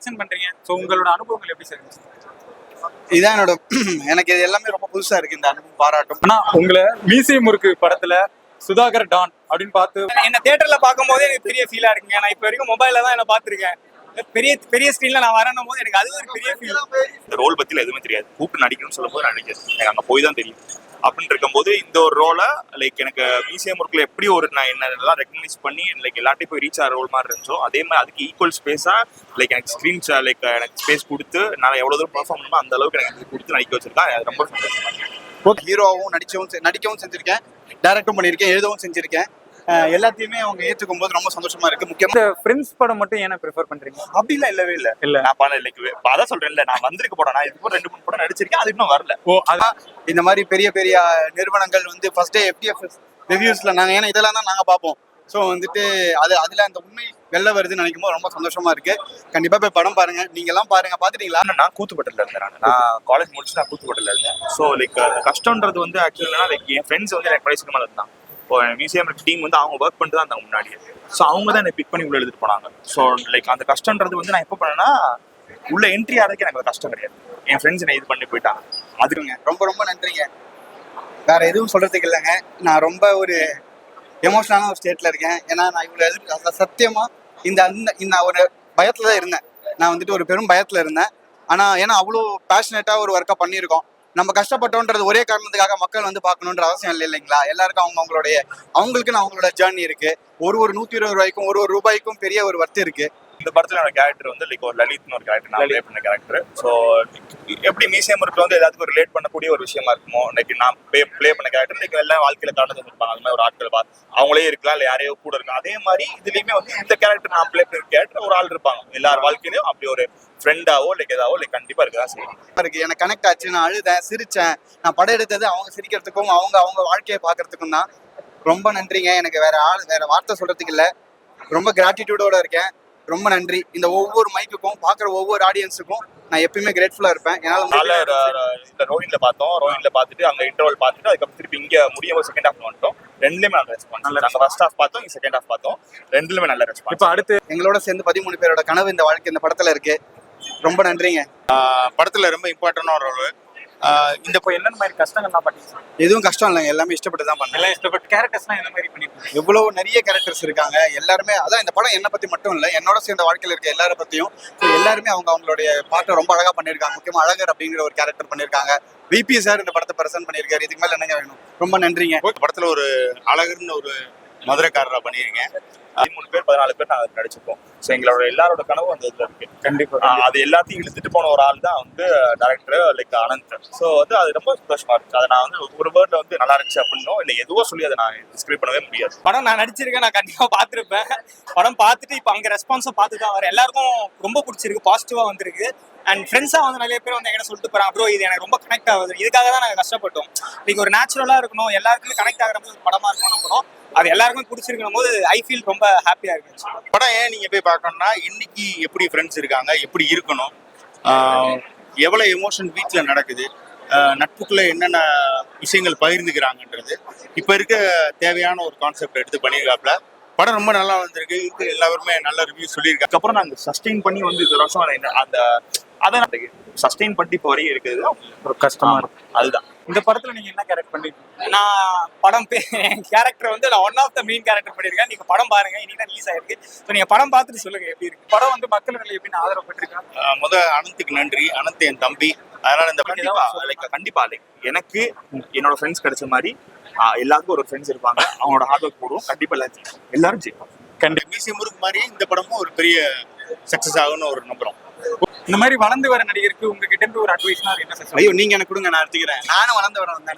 Direction பண்றீங்க. So உங்களோட அனுபவங்கள் எப்படி சார்? இதான் என்னோட எனக்கு இது எல்லாமே ரொம்ப புதுசா இருக்கு. இந்த அனுபவம் பாராட்டும். ஆனா உங்களை மீசை முறுக்கு படத்துல சுதாகர் டான் அப்படின்னு பார்த்து என்ன தியேட்டர்ல பார்க்கும்போது எனக்கு பெரிய ஃபீலா இருக்குங்க. நான் இப்போ வரைக்கும் மொபைல்ல தான் என்ன பார்த்துருக்கேன். பெரிய பெரிய ஸ்கிரீன்ல நான் வரணும் போது எனக்கு அது ஒரு பெரிய ஃபீல். இந்த ரோல் பத்தில எதுவுமே தெரியாது. கூப்பிட்டு நடிக்கணும்னு சொல்லும்போது நான் நடிச்சேன். எனக்கு அங்க போய் தான் தெரியும். அப்படின்னு இருக்கும்போது இந்த ஒரு ரோலை லைக் எனக்கு மியூசியம் ஒர்க்ல எப்படி ஒரு நான் என்னெல்லாம் ரெக்கக்னைஸ் பண்ணி லைக் எல்லாத்தையும் போய் ரீச் ஆகிற ரோல் மாதிரி இருந்துச்சோ அதே மாதிரி அதுக்கு ஈக்குவல் ஸ்பேஸா லைக் எனக்கு ஸ்க்ரீன் லைக் எனக்கு ஸ்பேஸ் கொடுத்து நான் எவ்வளவு தூரம் பெர்ஃபார்ம் பண்ணுமோ அந்த அளவுக்கு எனக்கு கொடுத்து நடிக்க வச்சிருக்கேன். அது ரொம்ப சந்தோஷமா. ஹீரோவும் நடிக்கவும் செஞ்சிருக்கேன், டைரக்டும் பண்ணியிருக்கேன், எழுதவும் செஞ்சிருக்கேன். எல்லாத்தையுமே அவங்க ஏற்றுக்கும் போது ரொம்ப சந்தோஷமா இருக்கு. முக்கியமா இந்த ஃப்ரெண்ட்ஸ் படம் மட்டும் ஏன்னா ப்ரிஃபர் பண்றீங்க? அப்படிலாம் இல்லவே இல்ல. நான் படம் இல்லைக்கு அதான் சொல்றேன். இல்ல நான் வந்திருக்க படம் நான் இப்போ 2-3 படம் நடிச்சிருக்கேன். அது இன்னும் வரல. அதான் இந்த மாதிரி பெரிய பெரிய நிறுவனங்கள் வந்து ஃபர்ஸ்ட் டே FTF ரிவ்யூஸ்ல நாங்க ஏன்னா இதெல்லாம் தான் நாங்க பார்ப்போம். ஸோ வந்துட்டு அதுல அந்த உண்மை வெளில வருதுன்னு நினைக்கும் போது ரொம்ப சந்தோஷமா இருக்கு. கண்டிப்பா போய் படம் பாருங்க. நீங்க எல்லாம் பாருங்க. பாத்துட்டீங்களா? நான் கூத்துப்பட்டில இருந்தேன். நான் காலேஜ் முடிச்சு நான் கூத்துப்பட்டில இருந்தேன். ஸோ லைக் கஷ்டம்ன்றது வந்து ஆக்சுவலா லைக் என் ஃப்ரெண்ட்ஸ் வந்து எனக்கு பழைய சினிமாவில் இருந்தான். இப்போ மியூசியம் டீம் வந்து அவங்க ஒர்க் பண்ணிட்டு தான் இருந்தாங்க முன்னாடியே. ஸோ அவங்க தான் என்னை பிக் பண்ணி உள்ள எழுதிட்டு போனாங்க. ஸோ லைக் அந்த கஷ்டம்ன்றது வந்து நான் எப்போ பண்ணேன்னா உள்ள என்ட்ரி ஆகிறதுக்கு எனக்கு கஷ்டம் கிடையாது. என் ஃப்ரெண்ட்ஸ் என்ன இது பண்ணி போயிட்டாங்க. அதுக்குங்க ரொம்ப ரொம்ப நன்றிங்க. வேற எதுவும் சொல்றதுக்கு இல்லைங்க. நான் ரொம்ப ஒரு எமோஷனலான ஒரு ஸ்டேட்ல இருக்கேன். ஏன்னா நான் இவ்வளோ சத்தியமா இந்த ஒரு பயத்துல தான் இருந்தேன். நான் வந்துட்டு ஒரு பெரும் பயத்துல இருந்தேன். ஆனா ஏன்னா அவ்வளோ பேஷனேட்டா ஒரு ஒர்க்கை பண்ணியிருக்கோம். நம்ம கஷ்டப்பட்டோன்றது ஒரே காரணத்துக்காக மக்கள் வந்து பார்க்கணுன்ற அவசியம் இல்லை இல்லைங்களா? எல்லாருக்கும் அவங்களுக்குன்னு அவங்களோட ஜேர்னி இருக்கு. ஒரு 120 ரூபாய்க்கும் ஒரு ரூபாய்க்கும் பெரிய ஒரு வர்த்து இருக்கு. இந்த படத்துல என்னோட கேரக்டர் வந்து லைக் ஒரு லலித்னு ஒரு கேரக்டர் நான் ப்ளே பண்ண கேரக்டர். ஸோ எப்படி மியூசியம் ஒர்க்ல வந்து எல்லாத்துக்கும் ரிலேட் பண்ணக்கூடிய ஒரு விஷயமா இருக்குமோ லைக் நான் ப்ளே பண்ண கேரக்டர் லைக் எல்லாம் வாழ்க்கையில காரணம் இருப்பாங்க. அது மாதிரி ஒரு ஆட்கள் அவங்களே இருக்கலாம், இல்லை யாரையோ கூட இருக்கும். அதே மாதிரி இதுலயுமே வந்து இந்த கேரக்டர் நான் ப்ளே பண்ண கேரக்டர் ஒரு ஆள் இருப்பாங்க. எல்லார் வாழ்க்கையிலும் அப்படி ஒரு ஃப்ரெண்டாவோ லைக் ஏதாவோ லைக் கண்டிப்பா இருக்குதான் செய்யும். எனக்கு கனெக்ட் ஆச்சு. நான் அழுதேன், சிரிச்சேன். நான் படம் எடுத்தது அவங்க சிரிக்கிறதுக்கும் அவங்க வாழ்க்கையை பார்க்கறதுக்கும் தான். ரொம்ப நன்றிங்க. எனக்கு வேற வார்த்தை சொல்றதுக்கு இல்லை. ரொம்ப கிராட்டிடியூடோட இருக்கேன். ரொம்ப நன்றி. இந்த ஒவ்வொரு மைக்குக்கும் பார்க்குற ஒவ்வொரு ஆடியன்ஸுக்கும் நான் எப்பயுமே கிரேட்ஃபுல்லா இருப்பேன். இந்த ரோஹின்ல பார்த்துட்டு அங்க இன்டர்வல் பார்த்துட்டு அதுக்கப்புறம் திருப்பி இங்க முடியும் செகண்ட் ஹாஃப் வந்துட்டோம். ரெண்டுலயுமே நல்ல ரெஸ்பான்ஸ். நாங்க ஃபர்ஸ்ட் ஹாஃப் பார்த்தோம், செகண்ட் ஹாஃப் பார்த்தோம். ரெண்டுலயுமே நல்ல ரெஸ்பான்ஸ். இப்போ அடுத்து எங்களோட சேர்ந்து 13 பேரோட கனவு இந்த வாழ்க்கை இந்த படத்துல இருக்கு. ரொம்ப நன்றிங்க. படத்துல ரொம்ப இம்பார்ட்டன்டான ஒரு ரோல். இந்த இப்போ என்னென்ன மாதிரி கஷ்டங்கள்லாம் பண்ணீங்க? எதுவும் கஷ்டம் இல்லைங்க. எல்லாமே இஷ்டப்பட்டு தான் பண்ணேன். எல்லாம் இஷ்டப்பட்டு கேரக்டர்ஸ்லாம் என்ன மாதிரி பண்ணிருக்கீங்க? எவ்வளவு நிறைய கேரக்டர்ஸ் இருக்காங்க. எல்லாருமே அதான் இந்த படம் என்னை பத்தி மட்டும் இல்லை, என்னோட சேர்ந்த வாழ்க்கையில் இருக்க எல்லாரை பத்தியும். எல்லாருமே அவங்களுடைய பாட்டை ரொம்ப அழகா பண்ணியிருக்காங்க. முக்கியமா அழகர் அப்படிங்கிற ஒரு கேரக்டர் பண்ணியிருக்காங்க. VP சார் இந்த படத்தை பிரசன்ட் பண்ணியிருக்காரு. இதுக்கு மேல என்னங்க வேணும்? ரொம்ப நன்றிங்க. படத்துல ஒரு அழகர்னு ஒரு மதுரைக்காரரா பண்ணியிருக்கேன். 13 பேர் 14 பேர் நாங்கள் நடிச்சிருக்கோம். ஸோ எங்களோட எல்லாரோட கனவும் அந்த இதில் இருக்கு. கண்டிப்பா அது எல்லாத்தையும் இழுத்துட்டு போன ஒரு ஆள் தான் வந்து டைரக்டர் லைக் அனந்த். ஸோ வந்து அது ரொம்ப சந்தோஷமா இருக்கு. அதை நான் வந்து ஒரு வேர்ட்ல வந்து நல்லா இருந்துச்சு அப்படின்னோ இல்லை எதுவோ சொல்லி அதை நான் டிஸ்கிரைப் பண்ணவே முடியாது. படம் நான் நடிச்சிருக்கேன். நான் கண்டிப்பா பார்த்துருப்பேன். படம் பார்த்துட்டு இப்போ அங்கே ரெஸ்பான்ஸை பார்த்து தான் வரேன். எல்லாருக்கும் ரொம்ப பிடிச்சிருக்கு, பாசிட்டிவா வந்திருக்கு. அண்ட் ஃப்ரெண்ட்ஸாக வந்து நிறைய பேர் வந்து எங்கிட்ட சொல்லிட்டு போறாங்க, ப்ரோ இது எனக்கு ரொம்ப கனெக்ட் ஆகுது. இதுக்காக தான் நாங்கள் கஷ்டப்பட்டோம். இன்னைக்கு ஒரு நேச்சுரலா இருக்கணும், எல்லாருக்குமே கனெக்ட் ஆகிற மாதிரி ஒரு படமா இருக்கணும் நம்புறோம். அது எல்லாருக்குமே பிடிச்சிருக்கணும் போது ஐ ஃபீல் ரொம்ப ஹாப்பியா இருந்துச்சு. படம் ஏன் நீங்க போய் பார்க்கணும்னா இன்னைக்கு எப்படி ஃப்ரெண்ட்ஸ் இருக்காங்க, எப்படி இருக்கணும், எவ்வளவு எமோஷன் வீட்டில் நடக்குது, நட்புக்குள்ள என்னென்ன விஷயங்கள் பகிர்ந்துக்கிறாங்கன்றது இப்ப இருக்க தேவையான ஒரு கான்செப்ட் எடுத்து பண்ணியிருக்காப்ல. படம் ரொம்ப நல்லா வந்திருக்கு. எல்லாருமே நல்ல ரிவ்யூ சொல்லியிருக்காங்க. அதுக்கப்புறம் நாங்கள் சஸ்டெயின் பண்ணி வந்து இந்த வருஷம் அந்த அதை சஸ்டெயின் பண்ணி இப்போ வரையும் இருக்குது. ஒரு கஷ்டமா இருக்கு. அதுதான். இந்த படத்துல நீங்க என்ன கேரக்டர் பண்ணிருக்கீங்க? நான் படம் என் கேரக்டர் வந்து நான் one of the main character பண்ணியிருக்கேன். நீங்க படம் பாருங்க, இன்னைக்கு ரிலீஸ் ஆயிருக்கு. ஸோ நீங்க படம் பார்த்துட்டு சொல்லுங்க எப்படி இருக்கு. படம் வந்து மக்கள் எப்படி ஆதரவு பெற்றிருக்காங்க? அனந்துக்கு நன்றி. அனந்த் என் தம்பி. அதனால இந்த கண்டிப்பா எனக்கு என்னோட ஃப்ரெண்ட்ஸ் கிடைச்ச மாதிரி எல்லாருக்கும் ஒரு ஃப்ரெண்ட்ஸ் இருப்பாங்க. அவங்களோட ஹார்ட் ஒர்க் போடுவோம். கண்டிப்பா எல்லாரும் ஜெயிப்போம். கண்டிப்பா மியூசியம் முருக்கு மாதிரி இந்த படமும் ஒரு பெரிய சக்சஸ் ஆகும்னு ஒரு நம்புறோம். இந்த மாதிரி வளர்ந்து வர நடிகருக்கு உங்ககிட்ட இருந்து ஒரு அட்வைஸ்னா என்ன சார்? ஐயோ நீங்க எனக்கு கொடுங்க, நான் எடுத்துக்கிறேன். நானும் வளர்ந்து வரேன்.